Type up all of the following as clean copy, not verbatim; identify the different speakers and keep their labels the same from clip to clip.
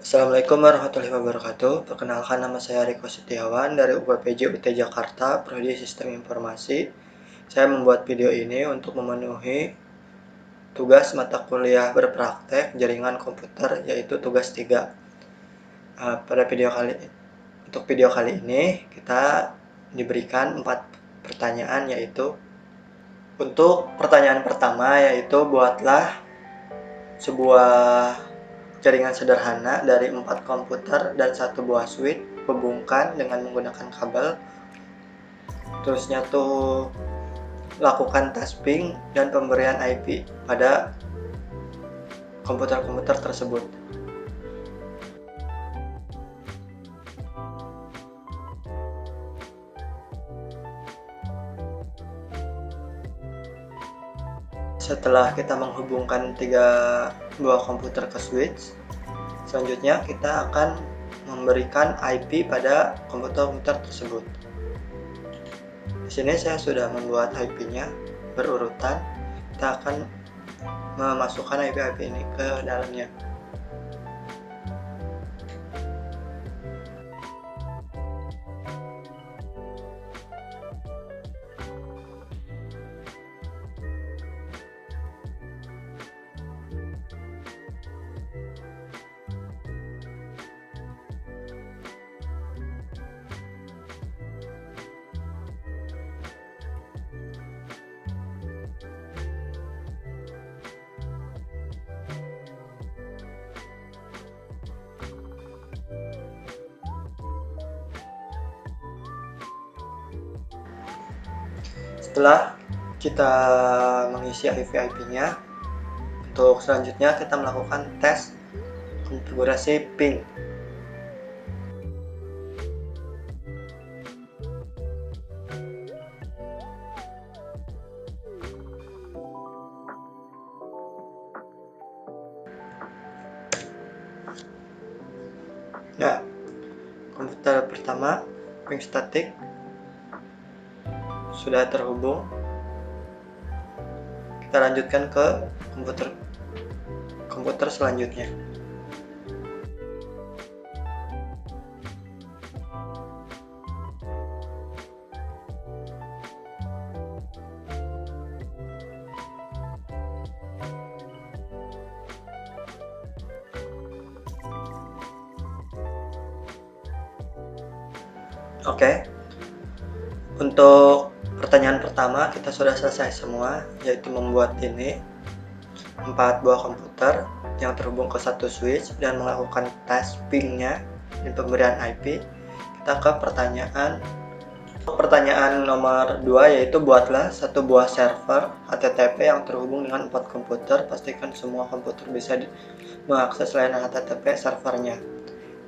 Speaker 1: Assalamualaikum warahmatullahi wabarakatuh. Perkenalkan, nama saya Riko Setiawan dari UPPJ UT Jakarta, Prodi Sistem Informasi. Saya membuat video ini untuk memenuhi tugas mata kuliah berpraktek jaringan komputer, yaitu tugas 3. Untuk video kali ini kita diberikan 4 pertanyaan, yaitu untuk pertanyaan pertama, yaitu buatlah sebuah jaringan sederhana dari 4 komputer dan 1 buah switch, hubungkan dengan menggunakan kabel. Terusnya tuh lakukan tasping dan pemberian IP pada komputer-komputer tersebut. Setelah kita menghubungkan 3 buah komputer ke switch, selanjutnya kita akan memberikan IP pada komputer-komputer tersebut. Di sini saya sudah membuat IP-nya berurutan. Kita akan memasukkan IP-IP ini ke dalamnya. Setelah kita mengisi IP-IP-nya, untuk selanjutnya kita melakukan tes konfigurasi ping. Nah, komputer pertama, ping statik, sudah terhubung. Kita lanjutkan ke komputer selanjutnya. Oke. Untuk pertanyaan pertama kita sudah selesai semua, yaitu membuat ini 4 buah komputer yang terhubung ke satu switch dan melakukan tes pingnya dan pemberian IP. Kita ke pertanyaan nomor 2, yaitu buatlah satu buah server HTTP yang terhubung dengan 4 komputer. Pastikan semua komputer bisa mengakses layanan HTTP servernya.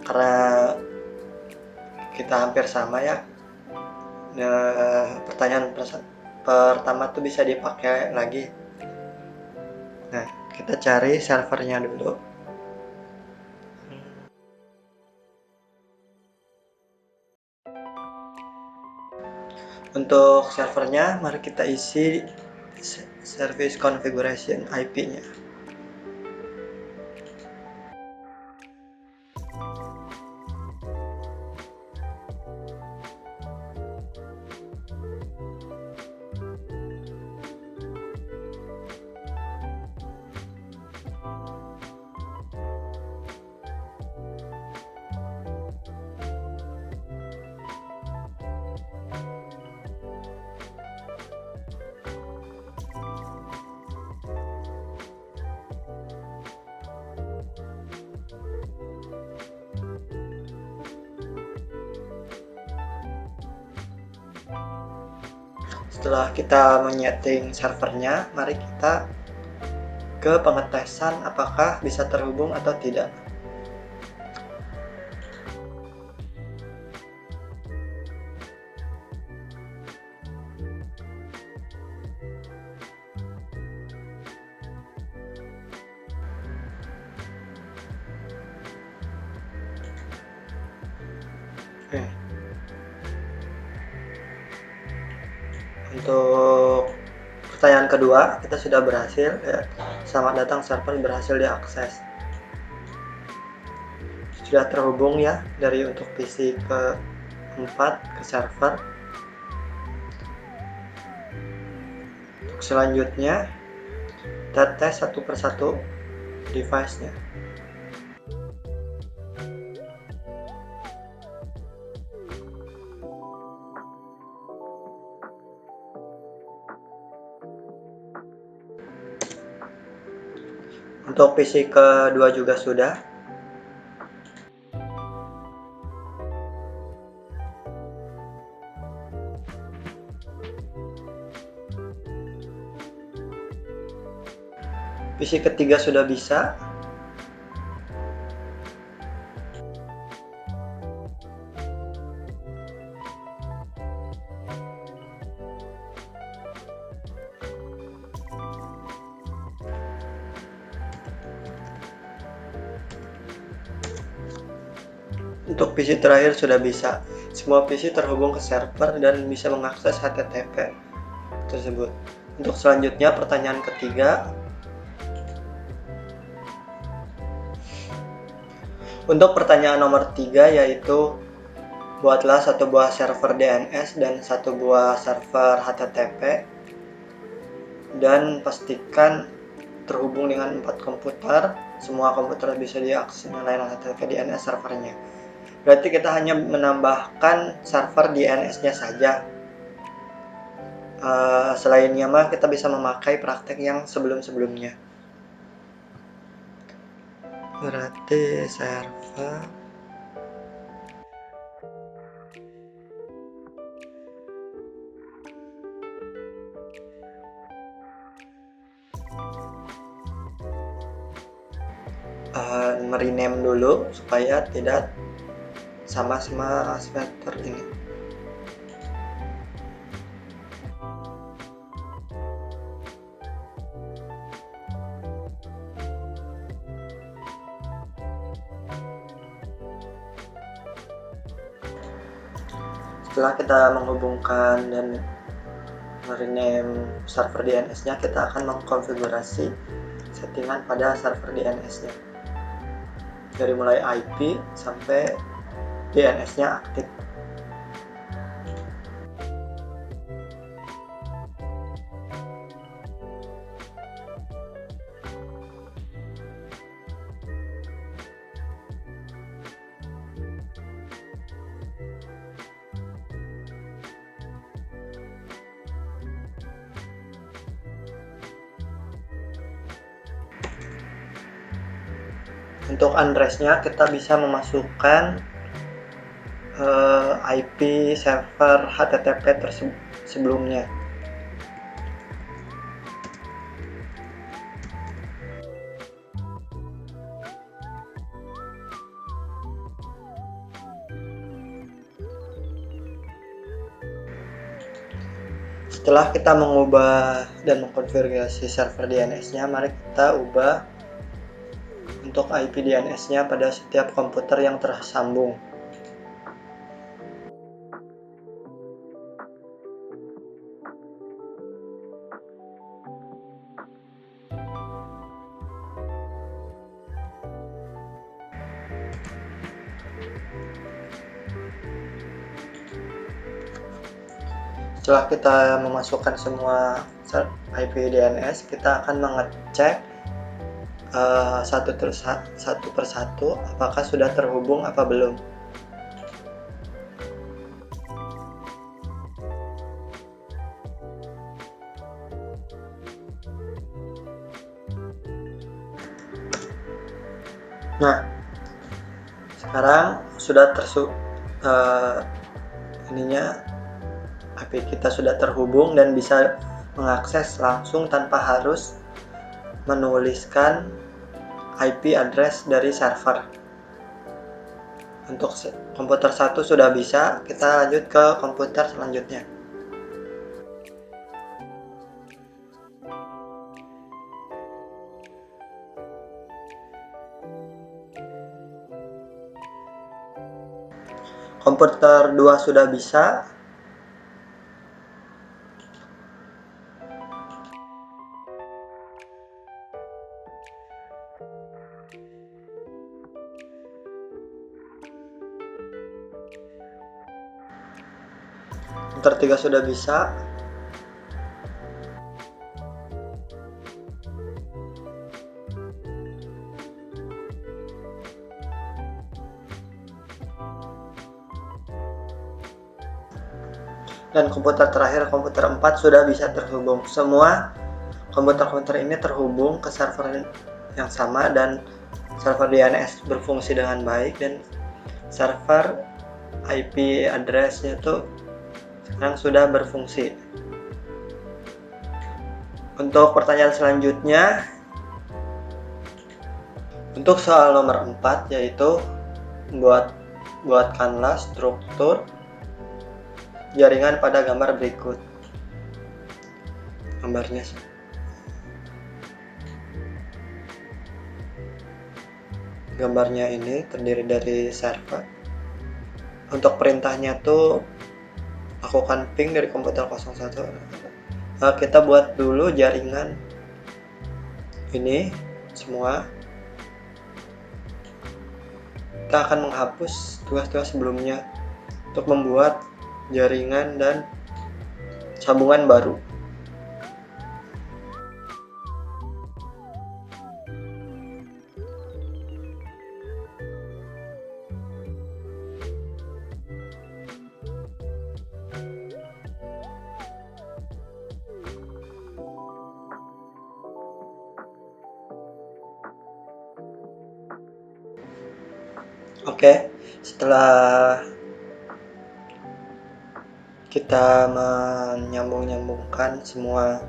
Speaker 1: Karena kita hampir sama ya, pertanyaan pertama tuh bisa dipakai lagi. Nah, kita cari servernya dulu. Untuk servernya, mari kita isi service configuration IP-nya. Setelah kita menyeting servernya, mari kita ke pengetesan apakah bisa terhubung atau tidak. Oke. Untuk pertanyaan kedua, kita sudah berhasil ya. Selamat datang, server berhasil diakses. sudah terhubung ya dari untuk PC ke 4 ke server. Untuk selanjutnya kita tes satu persatu device-nya. Untuk PC kedua juga sudah. PC ketiga sudah bisa. Untuk PC terakhir sudah bisa. Semua PC terhubung ke server dan bisa mengakses HTTP tersebut. Untuk selanjutnya pertanyaan ketiga. Untuk pertanyaan nomor 3 yaitu buatlah satu buah server DNS dan satu buah server HTTP dan pastikan terhubung dengan 4 komputer. Semua komputer bisa diakses layanan HTTP DNS servernya. Berarti kita hanya menambahkan server DNS-nya saja. Selainnya mah kita bisa memakai praktek yang sebelum-sebelumnya. Berarti server merename dulu supaya tidak sama semester ini. Setelah kita menghubungkan dan merename server DNS-nya, kita akan mengkonfigurasi settingan pada server DNS-nya. Dari mulai IP sampai DNS-nya aktif. Untuk address-nya kita bisa memasukkan IP server HTTP sebelumnya. Setelah kita mengubah dan mengkonfigurasi server DNS-nya, mari kita ubah untuk IP DNS-nya pada setiap komputer yang tersambung. Setelah kita memasukkan semua IP DNS, kita akan mengecek satu persatu apakah sudah terhubung apa belum. Nah, sekarang sudah IP kita sudah terhubung dan bisa mengakses langsung tanpa harus menuliskan IP address dari server. Untuk komputer 1 sudah bisa, kita lanjut ke komputer selanjutnya. Komputer 2 sudah bisa. komputer 3 sudah bisa. Dan komputer terakhir, komputer 4 sudah bisa terhubung. Semua komputer-komputer ini terhubung ke server yang sama dan server DNS berfungsi dengan baik, dan server IP address-nya itu sekarang sudah berfungsi. Untuk pertanyaan selanjutnya, untuk soal nomor 4, yaitu buatkanlah struktur jaringan pada gambar berikut. Gambarnya ini terdiri dari server. Untuk perintahnya tuh lakukan ping dari komputer 01. Nah, kita buat dulu jaringan ini semua. Kita akan menghapus tugas-tugas sebelumnya untuk membuat jaringan dan sambungan baru. Oke, setelah kita menyambung-nyambungkan semua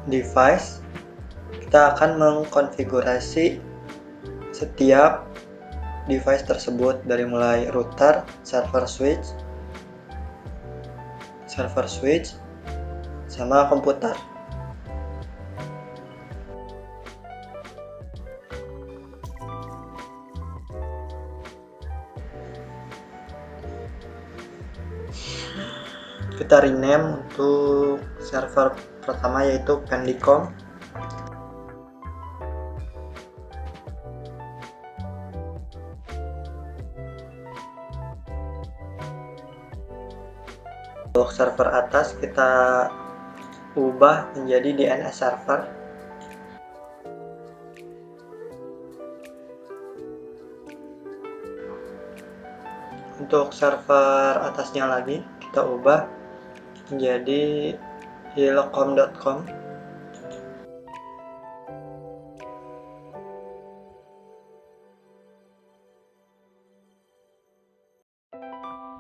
Speaker 1: device, kita akan mengkonfigurasi setiap device tersebut dari mulai router, server switch, sama komputer. Kita rename untuk server pertama yaitu Pendicom. Untuk server atas kita ubah menjadi DNS server. Untuk server atasnya lagi kita ubah menjadi hilcom.com.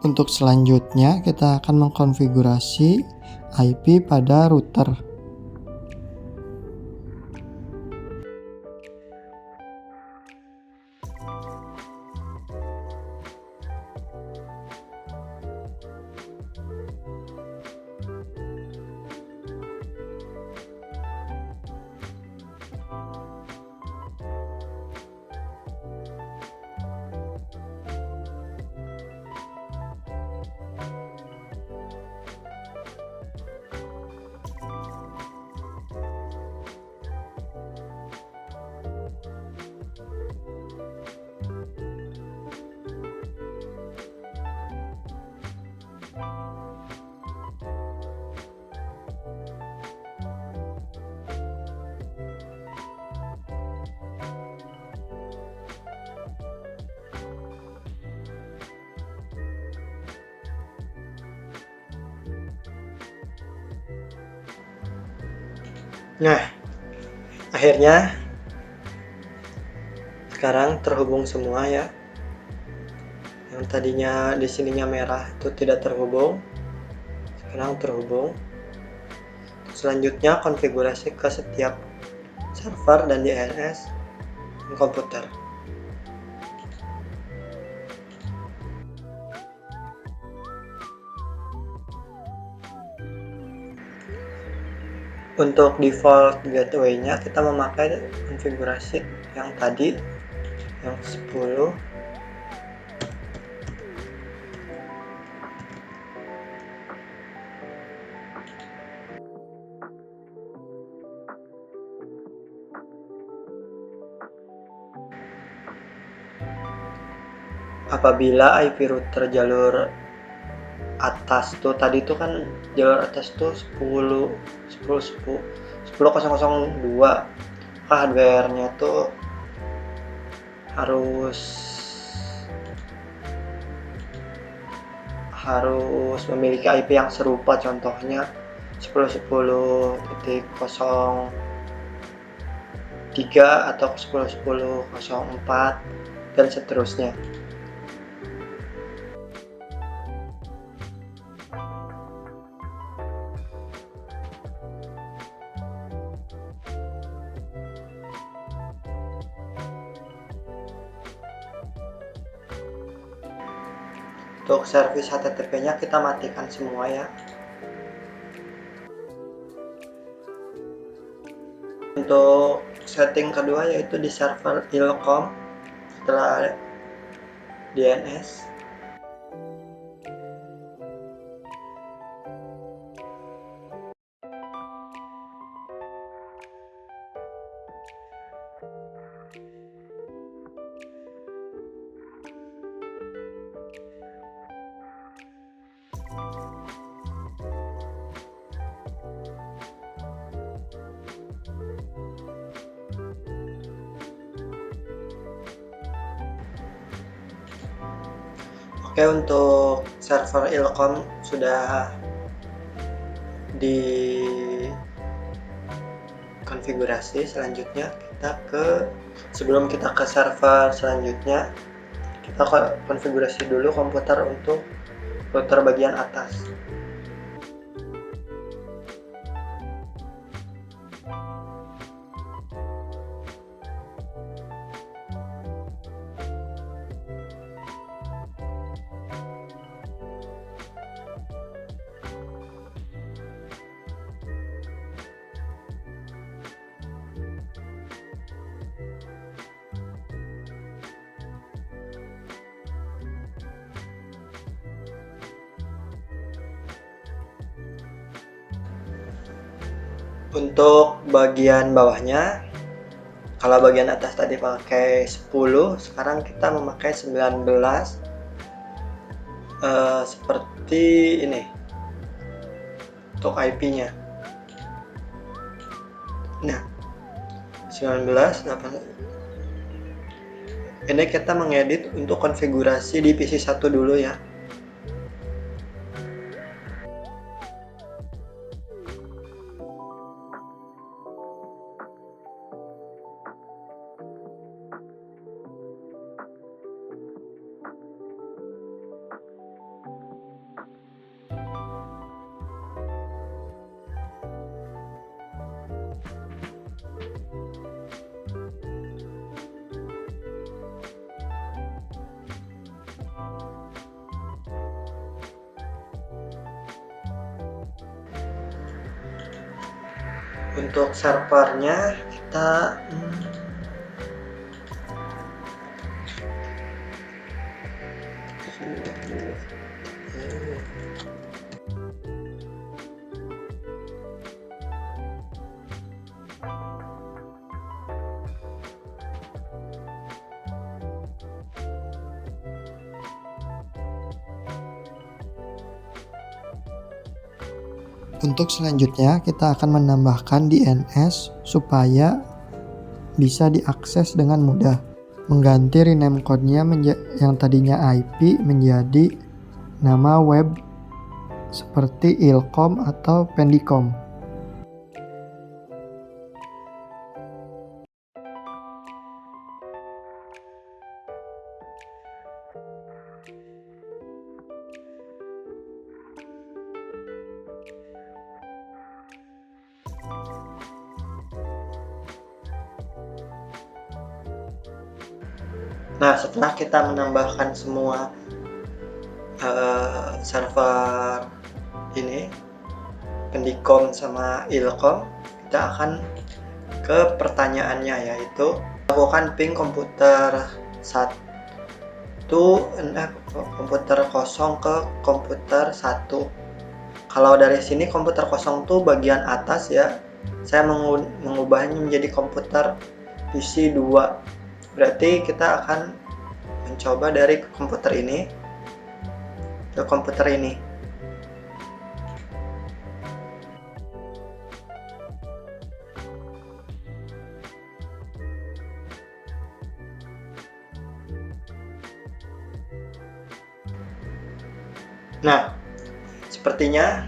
Speaker 1: Untuk selanjutnya kita akan mengkonfigurasi IP pada router. Nah, akhirnya sekarang terhubung semua ya. Yang tadinya di sininya merah itu tidak terhubung, sekarang terhubung. Selanjutnya konfigurasi ke setiap server dan DNS komputer. Untuk default gateway-nya kita memakai konfigurasi yang tadi, yang 10. Apabila IP router jalur atas tuh tadi tuh kan jalur atas tuh 10.0.2, hardware-nya tuh harus memiliki IP yang serupa, contohnya 10.10.0.3 atau 10.10.0.4 dan seterusnya. Untuk servis HTTP-nya kita matikan semua ya. Untuk setting kedua yaitu di server ilcom setelah DNS. Oke, untuk server ilcom sudah dikonfigurasi. Selanjutnya sebelum kita ke server selanjutnya, kita konfigurasi dulu komputer untuk router bagian atas. Untuk bagian bawahnya, kalau bagian atas tadi pakai 10, sekarang kita memakai 19, seperti ini untuk IP-nya. Nah, 19 ini kita mengedit untuk konfigurasi di PC 1 dulu ya. Untuk servernya kita Untuk selanjutnya kita akan menambahkan DNS supaya bisa diakses dengan mudah. Mengganti rename code-nya yang tadinya IP menjadi nama web seperti ilcom atau pendicom. Nah, setelah kita menambahkan semua server ini, pendicom sama ilcom, kita akan ke pertanyaannya, yaitu lakukan ping komputer komputer kosong ke komputer 1. Kalau dari sini komputer kosong tuh bagian atas ya, saya mengubahnya menjadi komputer PC 2. Berarti kita akan mencoba dari komputer ini ke komputer ini. Nah, sepertinya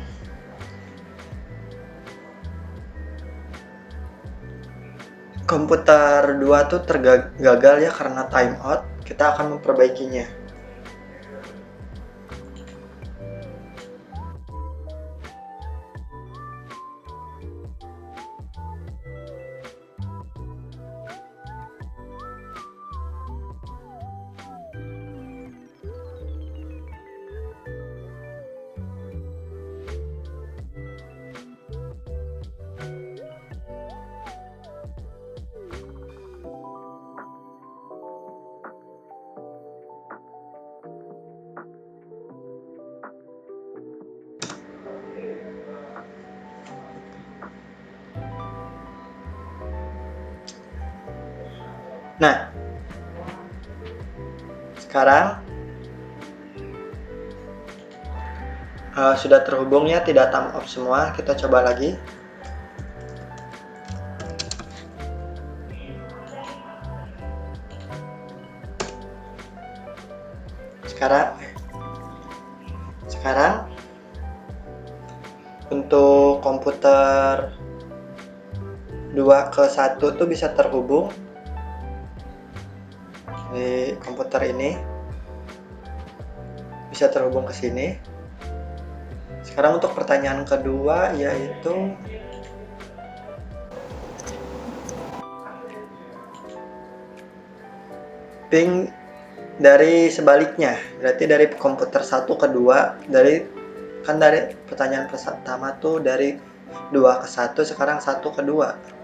Speaker 1: komputer 2 tuh gagal ya karena timeout. Kita akan memperbaikinya. Nah, sekarang sudah terhubung ya, tidak thumb up semua. Kita coba lagi. Sekarang untuk komputer 2 ke 1 tuh bisa terhubung di komputer ini, bisa terhubung ke sini. Sekarang untuk pertanyaan kedua, yaitu ping dari sebaliknya, berarti dari komputer 1 ke 2, dari pertanyaan pertama tuh dari 2 ke 1, sekarang 1 ke 2.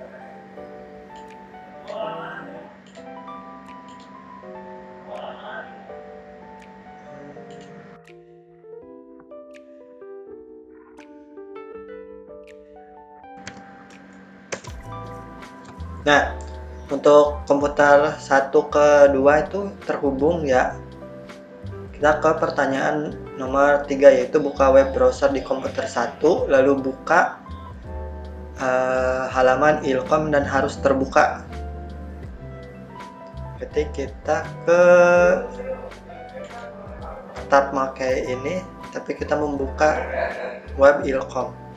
Speaker 1: Nah, untuk komputer 1 ke 2 itu terhubung ya. Kita ke pertanyaan nomor 3, yaitu buka web browser di komputer 1, lalu buka halaman ilkom dan harus terbuka. Berarti kita tetap pakai ini, tapi kita membuka web ilkom.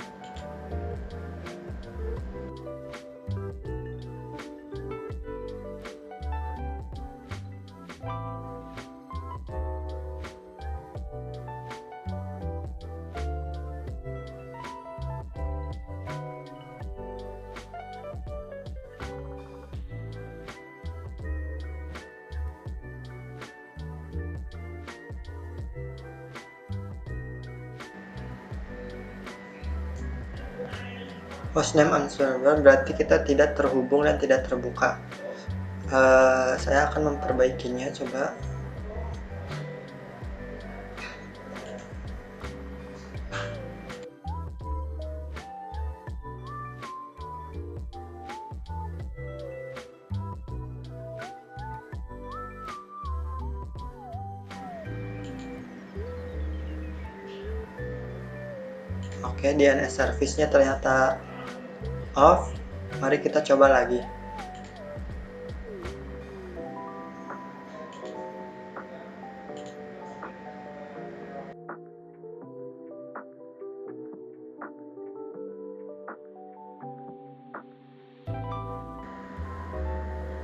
Speaker 1: Hostname and server berarti kita tidak terhubung dan tidak terbuka. Saya akan memperbaikinya, coba. Oke, DNS service-nya ternyata off. Mari kita coba lagi.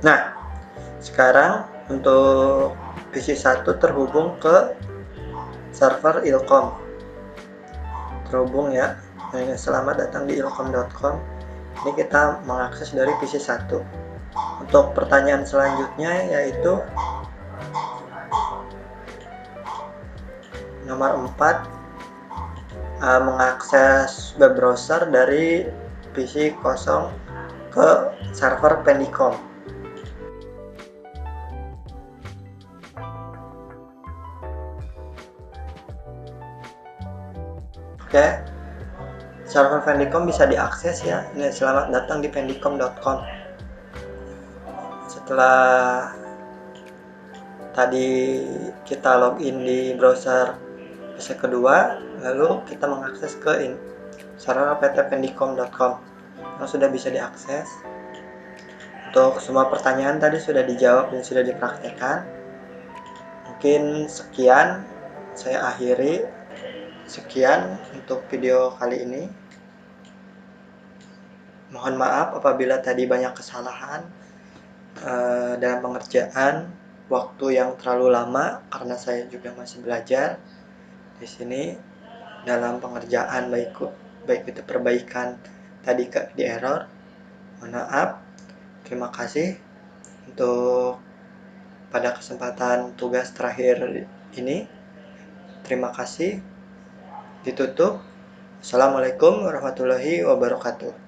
Speaker 1: Nah, sekarang untuk PC 1 terhubung ke server Ilkom. Terhubung ya. Ini selamat datang di ilkom.com. Ini kita mengakses dari PC 1. Untuk pertanyaan selanjutnya yaitu nomor 4, mengakses web browser dari PC kosong ke server Pendicom. Oke, server Pendicom bisa diakses ya. Ini selamat datang di pendicom.com. Setelah tadi kita login di browser PC kedua, lalu kita mengakses ke server pt.pendicom.com yang sudah bisa diakses. Untuk semua pertanyaan tadi sudah dijawab dan sudah dipraktekkan. Mungkin sekian, saya akhiri. Sekian untuk video kali ini. Mohon maaf apabila tadi banyak kesalahan dalam pengerjaan, waktu yang terlalu lama karena saya juga masih belajar di sini dalam pengerjaan, baik itu perbaikan tadi di error. Mohon maaf. Terima kasih untuk pada kesempatan tugas terakhir ini. Terima kasih. Ditutup. Assalamualaikum warahmatullahi wabarakatuh.